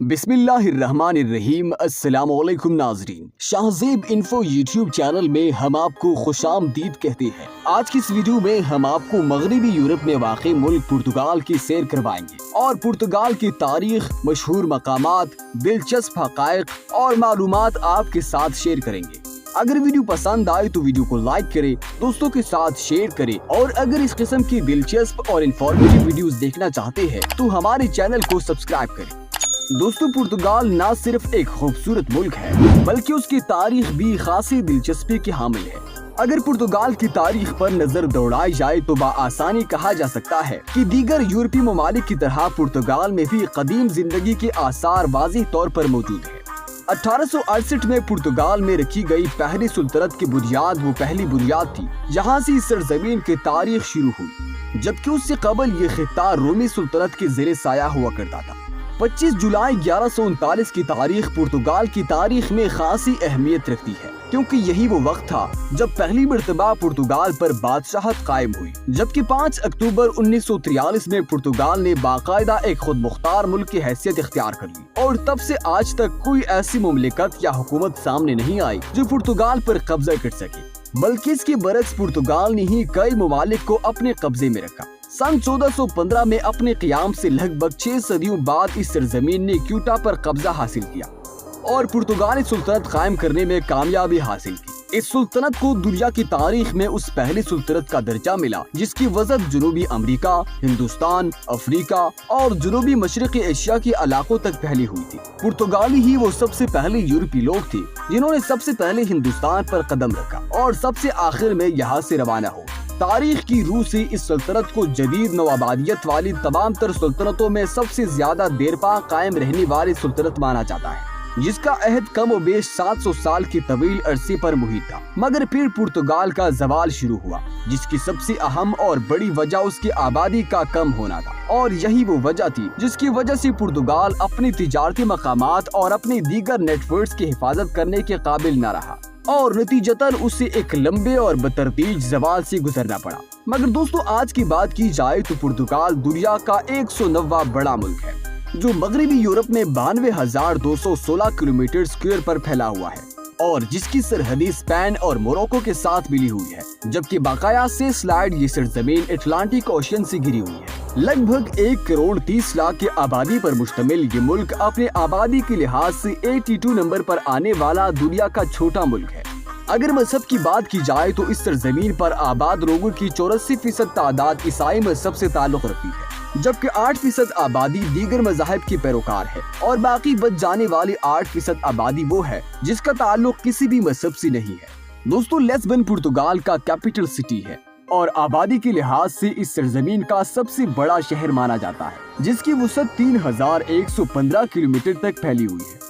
बिस्मिल्लाहिर्रहमानिर्रहीम। अस्सलाम वालेकुम नाज़रीन, शाहज़ेब इन्फो यूट्यूब चैनल में हम आपको खुशामदीद कहते हैं। आज की इस वीडियो में हम आपको मगरबी यूरोप में वाक़ मुल्क पुर्तगाल की सैर करवाएंगे और पुर्तगाल की तारीख, मशहूर मकामात, दिलचस्प हक़ाइक़ और मालूमात आपके साथ शेयर करेंगे। अगर वीडियो पसंद आए तो वीडियो को लाइक करें, दोस्तों के साथ शेयर करें और अगर इस किस्म की दिलचस्प और इन्फॉर्मेटिव वीडियोस देखना चाहते हैं तो हमारे चैनल को सब्सक्राइब करें। दोस्तों, पुर्तगाल न सिर्फ एक खूबसूरत मुल्क है बल्कि उसकी तारीख भी खासी दिलचस्पी की हामिल है। अगर पुर्तगाल की तारीख पर नजर दौड़ाई जाए तो बआसानी कहा जा सकता है कि दीगर यूरोपीय ममालिक की तरह पुर्तगाल में भी कदीम जिंदगी के आसार वाज़ेह तौर पर मौजूद है। 1868 में पुर्तगाल में रखी गई पहली सुल्तनत की बुनियाद वो पहली बुनियाद थी जहाँ से इस सरजमीन की तारीख शुरू हुई, जबकि उससे कबल ये खित्ता रोमी सुल्तनत के ज़ेरे साया हुआ करता था। 25 जुलाई 1139 की तारीख पुर्तगाल की तारीख में खासी अहमियत रखती है, क्योंकि यही वो वक्त था जब पहली मर्तबा पुर्तगाल पर बादशाहत कायम हुई, जबकि 5 अक्टूबर 1943 में पुर्तगाल ने बाकायदा एक खुद मुख्तार मुल्क की हैसियत इख्तियार कर ली और तब से आज तक कोई ऐसी मुमलिकत या हुकूमत सामने नहीं आई जो पुर्तगाल पर कब्जा कर सके, बल्कि इसके बरक्स पुर्तगाल ने ही कई ममालिक को अपने कब्जे में रखा। सन 1415 में अपने क़याम से लगभग 6 सदियों बाद इस सरजमीन ने क्यूटा पर कब्जा हासिल किया और पुर्तगाली सुल्तनत कायम करने में कामयाबी हासिल की। इस सुल्तनत को दुनिया की तारीख में उस पहली सुल्तनत का दर्जा मिला जिसकी वज़ह जनूबी अमेरिका, हिंदुस्तान, अफ्रीका और जनूबी मशरक़ी एशिया के इलाकों तक फैली हुई थी। पुर्तगाली ही वो सबसे पहले यूरोपीय लोग थे जिन्होंने सबसे पहले हिंदुस्तान पर कदम रखा और सबसे आखिर में यहाँ से रवाना हो। तारीख की रूह से इस सल्तनत को जदीद नवाबादियत वाली तमाम तर सुल्तनतों में सबसे ज्यादा देर पा कायम रहने वाली सुल्तनत माना जाता है, जिसका अहद कम व बेश 700 साल की तवील अरसे पर मुहित था। मगर फिर पुर्तगाल का जवाल शुरू हुआ, जिसकी सबसे अहम और बड़ी वजह उसकी आबादी का कम होना था और यही वो वजह थी जिसकी वजह से पुर्तगाल अपनी तिजारती मकामात और अपने दीगर नेटवर्क्स की हिफाजत करने के काबिल न रहा और नतीजतन उसे एक लंबे और बतरतीज जवाल से गुजरना पड़ा। मगर दोस्तों, आज की बात की जाए तो पुर्तगाल दुनिया का 190वां बड़ा मुल्क है जो मगरबी यूरोप में 92,216 किलोमीटर स्क्वायर पर फैला हुआ है और जिसकी सरहदी स्पेन और मोरक्को के साथ मिली हुई है, जबकि बाकाया से स्लाइड ये सरजमीन अटलांटिक ओशन से घिरी हुई है। लगभग 1 करोड़ 30 लाख की आबादी पर मुश्तमिल ये मुल्क अपने आबादी के लिहाज से 82 नंबर पर आने वाला दुनिया का छोटा मुल्क है। अगर मजहब की बात की जाए तो इस सरजमीन पर आबाद लोगों की 84% तादाद ईसाई मजहब से ताल्लुक रखती है, जबकि 8% आबादी दीगर मज़ाहिब की पैरोकार है और बाकी बच जाने वाली 8% आबादी वो है जिसका ताल्लुक किसी भी मजहब से नहीं है। दोस्तों, लिस्बन पुर्तगाल का कैपिटल सिटी है और आबादी के लिहाज से इस सरजमीन का सबसे बड़ा शहर माना जाता है, जिसकी वसअत 3115 किलोमीटर तक फैली हुई है।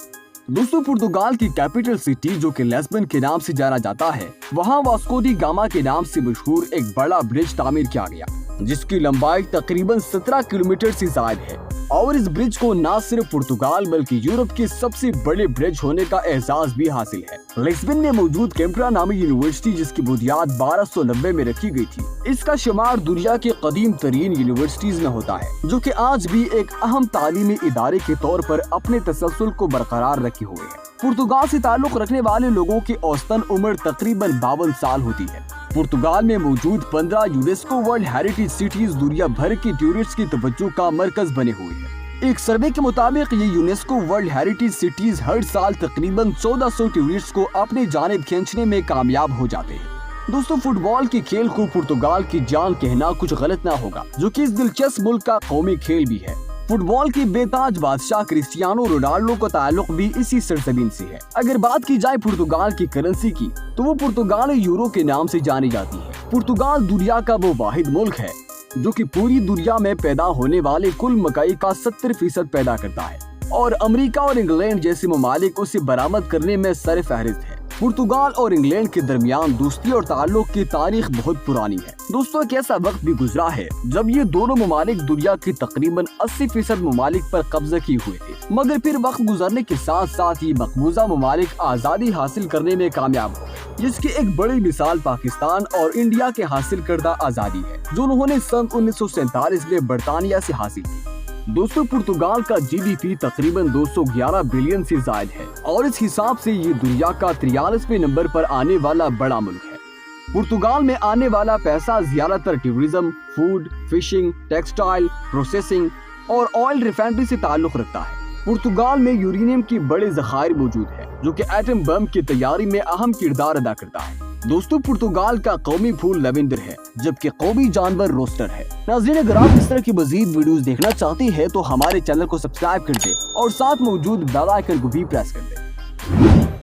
दोस्तों, पुर्तगाल की कैपिटल सिटी जो कि लिस्बन के नाम से जाना जाता है, वहाँ वास्को डी गामा के नाम से मशहूर एक बड़ा ब्रिज तामीर किया गया जिसकी लंबाई तकरीबन 17 किलोमीटर से ज़ायद है और इस ब्रिज को न सिर्फ पुर्तगाल बल्कि यूरोप के सबसे बड़े ब्रिज होने का एजाज भी हासिल है। लिस्बन में मौजूद कैम्ब्रा नामी यूनिवर्सिटी जिसकी बुनियाद 1290 में रखी गई थी, इसका शुमार दुनिया के कदीम तरीन यूनिवर्सिटीज में होता है, जो कि आज भी एक अहम तालीमी इदारे के तौर पर अपने तसलसल को बरकरार रखे हुए है। पुर्तगाल से ताल्लुक रखने वाले लोगों की औसतन उम्र तकरीबन 52 साल होती है। पुर्तगाल में मौजूद 15 यूनेस्को वर्ल्ड हेरिटेज सिटीज दुनिया भर के टूरिस्ट की तवज्जो का मरकज बने हुए हैं। एक सर्वे के मुताबिक ये यूनेस्को वर्ल्ड हेरिटेज सिटीज हर साल तकरीबन 1400 टूरिस्ट को अपने जानिब खींचने में कामयाब हो जाते हैं। दोस्तों, फुटबॉल के खेल को पुर्तगाल की जान कहना कुछ गलत ना होगा, जो कि इस दिलचस्प मुल्क का कौमी खेल भी है। फुटबॉल के बेताज बादशाह क्रिस्टियानो रोनाल्डो का ताल्लुक भी इसी सरजमीन से है। अगर बात की जाए पुर्तगाल की करेंसी की तो वो पुर्तगाली यूरो के नाम से जानी जाती है। पुर्तगाल दुनिया का वो वाहिद मुल्क है जो कि पूरी दुनिया में पैदा होने वाले कुल मकई का 70% पैदा करता है और अमेरिका और इंग्लैंड जैसे ममालिक उसे बरामद करने में सर फहरिस्त है। पुर्तगाल और इंग्लैंड के दरमियान दोस्ती और ताल्लुक की तारीख बहुत पुरानी है। दोस्तों, एक ऐसा वक्त भी गुजरा है जब ये दोनों ममालिक दुनिया के तकरीबन 80% ममालिक पर कब्जा किए हुए थे, मगर फिर वक्त गुजरने के साथ साथ ये मकबूजा ममालिक आज़ादी हासिल करने में कामयाब हो गए, जिसकी एक बड़ी मिसाल पाकिस्तान और इंडिया के हासिल करदा आज़ादी है, जो उन्होंने सन 1947 में बरतानिया से हासिल की। दोस्तों पुर्तगाल का GDP तकरीबन 211 बिलियन से जायद है और इस हिसाब से ये दुनिया का 43वें नंबर पर आने वाला बड़ा मुल्क है। पुर्तगाल में आने वाला पैसा ज्यादातर tourism, food, fishing, textile, processing और ऑयल रिफाइनरी से ताल्लुक रखता है। पुर्तगाल में यूरेनियम की बड़े ज़खायर मौजूद है जो कि एटम बम की तैयारी में अहम किरदार अदा करता है। दोस्तों पुर्तगाल का कौमी फूल लैवेंडर है जबकि कौमी जानवर रोस्टर है। नाज़रीन, अगर आप इस तरह की मज़ीद वीडियोस देखना चाहते हैं तो हमारे चैनल को सब्सक्राइब कर दें और साथ मौजूद बेल आइकन को भी प्रेस कर दें।